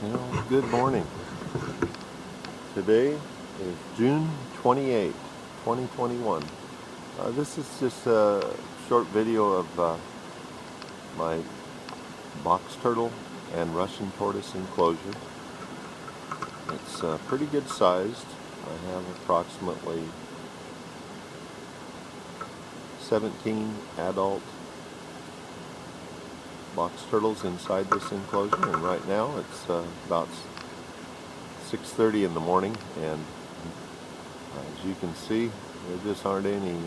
Well, good morning. Today is June 28, 2021. This is just a short video of my box turtle and Russian tortoise enclosure. It's pretty good sized. I have approximately 17 adult box turtles inside this enclosure, and right now it's about 6:30 in the morning, and as you can see, there just aren't any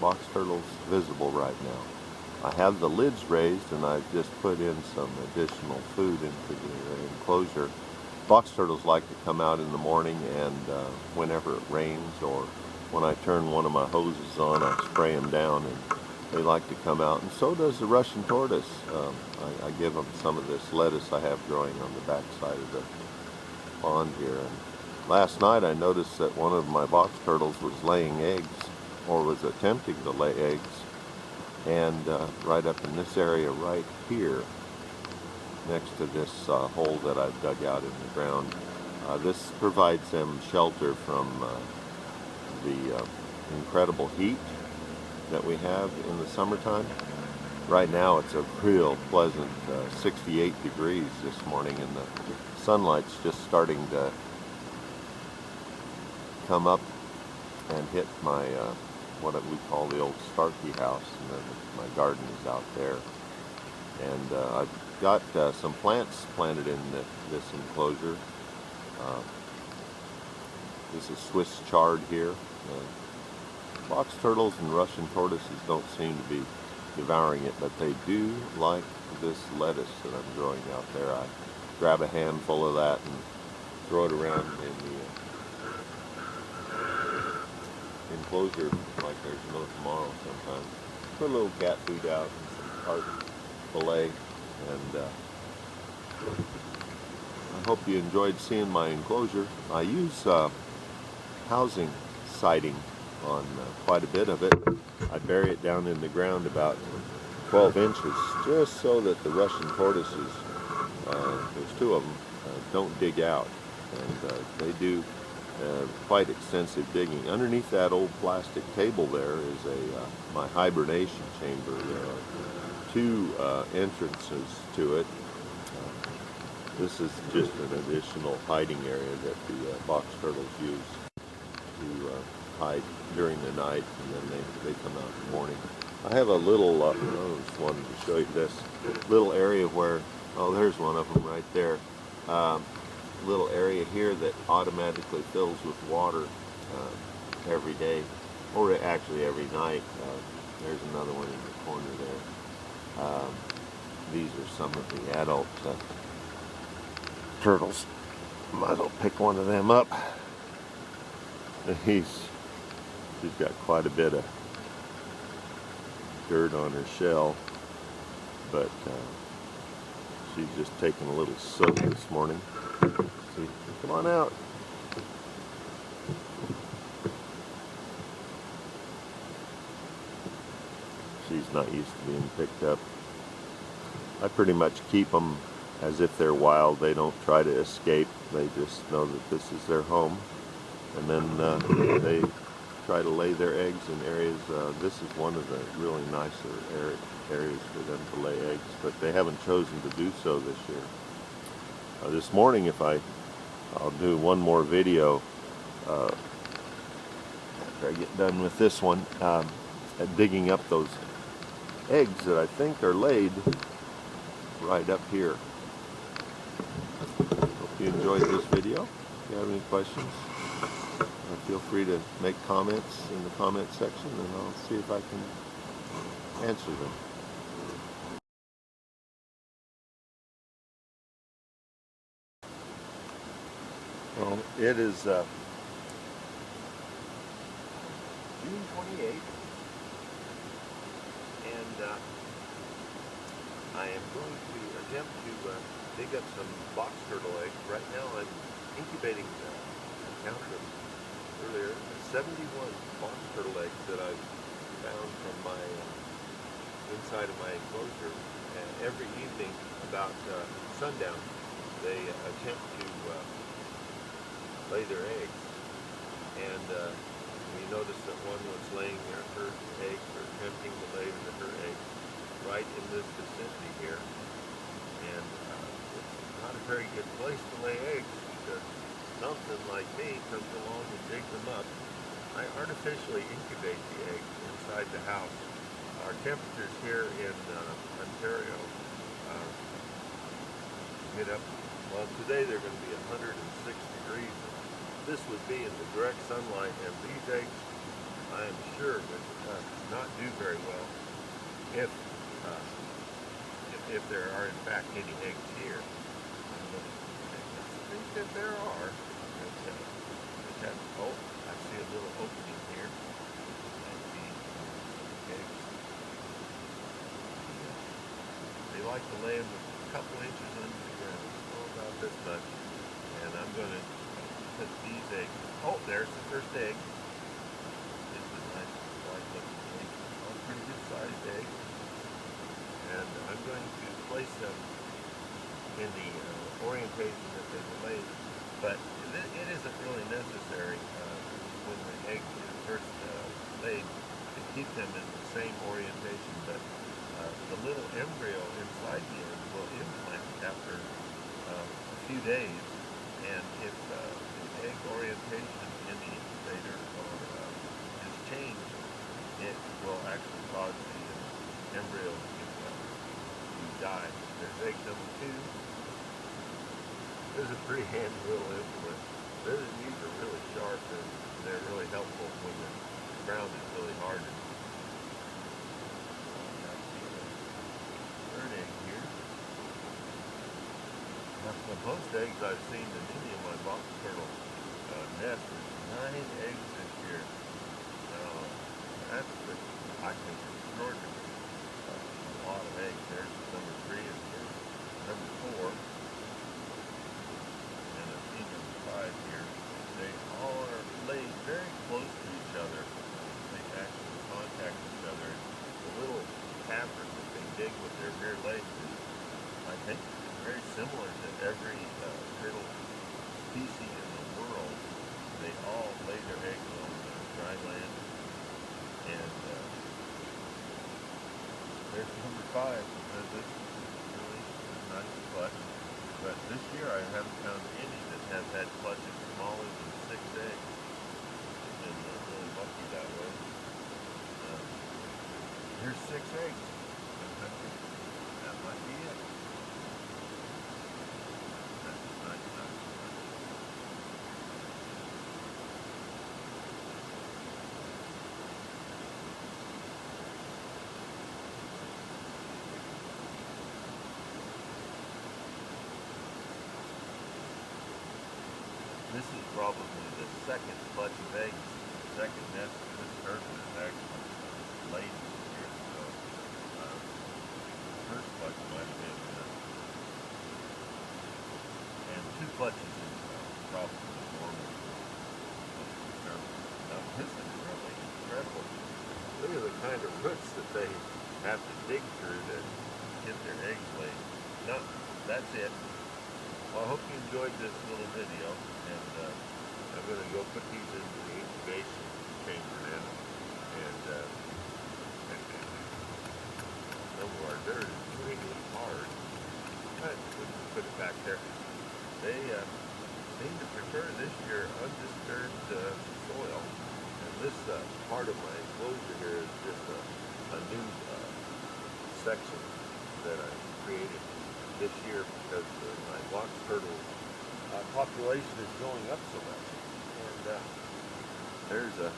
box turtles visible right now. I have the lids raised, and I've just put in some additional food into the enclosure. Box turtles like to come out in the morning, and whenever it rains or when I turn one of my hoses on, I spray them down, and they like to come out, and so does the Russian tortoise. I give them some of this lettuce I have growing on the back side of the pond here. And last night I noticed that one of my box turtles was laying eggs, or was attempting to lay eggs, and right up in this area right here, next to this hole that I've dug out in the ground. This provides them shelter from the incredible heat that we have in the summertime. Right now it's a real pleasant 68 degrees this morning, and the sunlight's just starting to come up and hit my what we call the old Starkey house, and then my garden is out there. And I've got some plants planted in this enclosure. This is Swiss chard here. Box turtles and Russian tortoises don't seem to be devouring it, but they do like this lettuce that I'm growing out there. I grab a handful of that and throw it around in the enclosure like there's no tomorrow sometimes. Put a little cat food out and some carp fillet, and I hope you enjoyed seeing my enclosure. I use housing siding on quite a bit of it. I bury it down in the ground about 12 inches just so that the Russian tortoises, there's two of them, don't dig out, and they do quite extensive digging. Underneath that old plastic table there is my hibernation chamber. There are two entrances to it. This is just an additional hiding area that the box turtles use to hide during the night, and then they come out in the morning. I have a little, I just wanted to show you this little area where, oh, there's one of them right there. Little area here that automatically fills with water every day, or actually every night. There's another one in the corner there. These are some of the adult turtles. Might as well pick one of them up. She's got quite a bit of dirt on her shell, but she's just taking a little soak this morning. See, come on out. She's not used to being picked up. I pretty much keep them as if they're wild. They don't try to escape. They just know that this is their home. And then they try to lay their eggs in areas. This is one of the really nicer areas for them to lay eggs, but they haven't chosen to do so this year. This morning, I'll do one more video after I get done with this one, at digging up those eggs that I think are laid right up here. Hope you enjoyed this video. If you have any questions, feel free to make comments in the comment section, and I'll see if I can answer them. Well, it is June 28th, and I am going to attempt to dig up some box turtle eggs. Right now I'm incubating, I counted them earlier, 71 box turtle eggs that I've found from my inside of my enclosure. And every evening about sundown, they attempt to lay their eggs. And we noticed that one was laying her eggs, or attempting to lay her eggs, right in this vicinity here. And it's not a very good place to lay eggs, because something like me comes along and digs them up. I artificially incubate the eggs inside the house. Our temperatures here in Ontario get up, well, today they're going to be 106 degrees. This would be in the direct sunlight, and these eggs, I am sure, would not do very well if there are in fact any eggs here. I think that there are. Oh, I see a little opening here. Eggs. They like to lay them a couple inches under the ground, about this much. And I'm going to put these eggs. Oh, there's the first egg. It's a nice, white looking egg. Oh, pretty good sized egg. And I'm going to place them in the orientation that they were laid. But it isn't really necessary when the egg is first laid to keep them in the same orientation. But the little embryo inside the egg will implant after a few days. And if the egg orientation in the incubator is changed, it will actually cause the embryo to die. There's egg number 2. This is a pretty handy little implement. These are really sharp, and they're really helpful when the ground is really hardened. Third egg here. Now, most eggs I've seen in any of my box turtle nests, there's 9 eggs this year. Now, that's pretty, I think, extraordinary. A lot of eggs. There's number 3 and there's number 4. And I see number 5 here. They all are laid very close to each other. They actually contact each other. The little cavern that they dig with their rear legs is, I think, very similar to every turtle species in the world. They all lay their eggs on dry land. And there's number 5. This is really a nice clutch. But this year I haven't found any that has had clutches smaller than 6 eggs. I've been really lucky that way. Here's 6 eggs. I think that might be it. That's nice. This is probably the second clutch of eggs, the second nest of this turtle is actually laid this year. So, first clutch might have been, and 2 clutches is probably normal. Now, this is really incredible. Look at the kind of roots that they have to dig through to get their eggs laid. No, that's it. Well, I hope you enjoyed this little video, and I'm going to go put these into the incubation chamber now, and some of our dirt is really hard. But we can put it back there. They seem to prefer this year undisturbed soil, and this part of my enclosure here is just a new section that I created this year because my box turtle population is going up so much. And there's a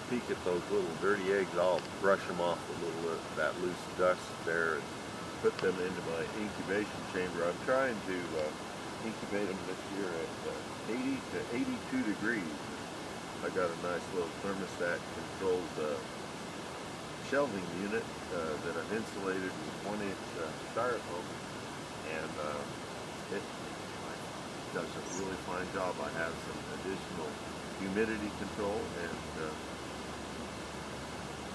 peek at those little dirty eggs. I'll brush them off a little that loose dust there and put them into my incubation chamber. I'm trying to incubate them this year at 80 to 82 degrees. I got a nice little thermostat controlled shelving unit that I've insulated with 1-inch styrofoam, and it does a really fine job. I have some additional humidity control, and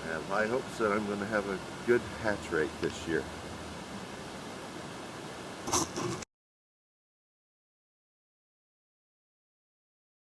I have high hopes that I'm going to have a good hatch rate this year.